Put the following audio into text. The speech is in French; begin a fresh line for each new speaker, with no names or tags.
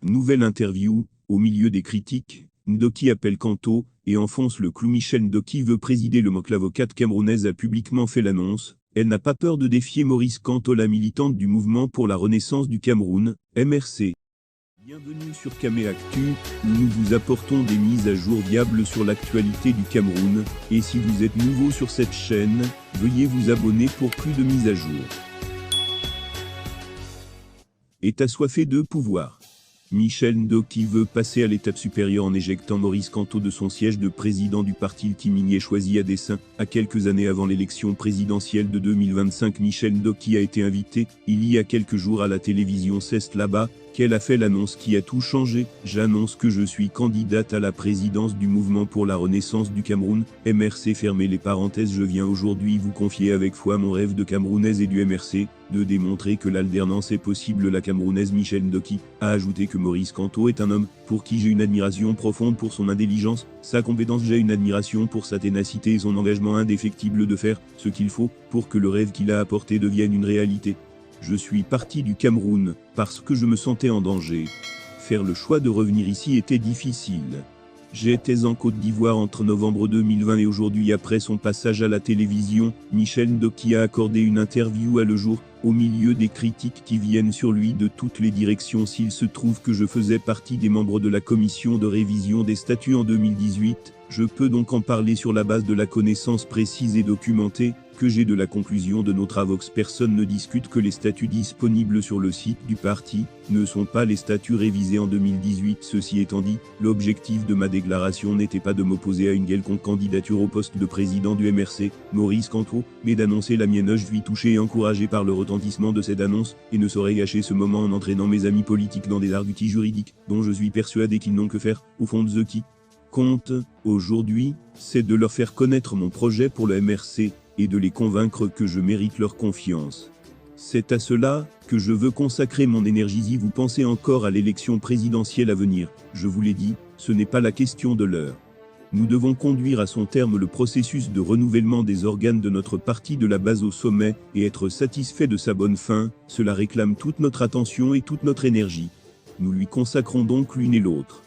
Nouvelle interview, au milieu des critiques, Ndoki appelle Kanto, et enfonce le clou. Michel Ndoki veut présider le MOC. L'avocate camerounaise a publiquement fait l'annonce. Elle n'a pas peur de défier Maurice Kamto, la militante du mouvement pour la renaissance du Cameroun, MRC. Bienvenue sur Camé Actu, où nous vous apportons des mises à jour fiables sur l'actualité du Cameroun, et si vous êtes nouveau sur cette chaîne, veuillez vous abonner pour plus de mises à jour. Est assoiffé de pouvoir. Michel Ndoki veut passer à l'étape supérieure en éjectant Maurice Kamto de son siège de président du parti Timinier choisi à dessein. À quelques années avant l'élection présidentielle de 2025, Michel Ndoki a été invité, il y a quelques jours à la télévision CEST là-bas, qu'elle a fait l'annonce qui a tout changé. J'annonce que je suis candidate à la présidence du mouvement pour la renaissance du Cameroun, MRC. Fermez les parenthèses. Je viens aujourd'hui vous confier avec foi mon rêve de Camerounaise et du MRC, de démontrer que l'alternance est possible. La Camerounaise Michel Ndoki a ajouté que Maurice Kamto est un homme pour qui j'ai une admiration profonde pour son intelligence, sa compétence. J'ai une admiration pour sa ténacité et son engagement indéfectible de faire ce qu'il faut pour que le rêve qu'il a apporté devienne une réalité. Je suis parti du Cameroun parce que je me sentais en danger. Faire le choix de revenir ici était difficile. J'étais en Côte d'Ivoire entre novembre 2020 et aujourd'hui. Après son passage à la télévision, Michel Ndoki a accordé une interview à Le Jour, au milieu des critiques qui viennent sur lui de toutes les directions. S'il se trouve que je faisais partie des membres de la commission de révision des statuts en 2018, je peux donc en parler sur la base de la connaissance précise et documentée que j'ai de la conclusion de nos travaux. Personne ne discute que les statuts disponibles sur le site du parti ne sont pas les statuts révisés en 2018. Ceci étant dit, l'objectif de ma déclaration n'était pas de m'opposer à une quelconque candidature au poste de président du MRC, Maurice Kamto, mais d'annoncer la mienne. Je suis touché et encouragé par le retentissement de cette annonce, et ne saurais gâcher ce moment en entraînant mes amis politiques dans des arguties juridiques, dont je suis persuadé qu'ils n'ont que faire, au fond de ce qui compte, aujourd'hui, c'est de leur faire connaître mon projet pour le MRC, et de les convaincre que je mérite leur confiance. C'est à cela que je veux consacrer mon énergie. Si vous pensez encore à l'élection présidentielle à venir, je vous l'ai dit, ce n'est pas la question de l'heure. Nous devons conduire à son terme le processus de renouvellement des organes de notre parti de la base au sommet, et être satisfait de sa bonne fin. Cela réclame toute notre attention et toute notre énergie. Nous lui consacrons donc l'une et l'autre.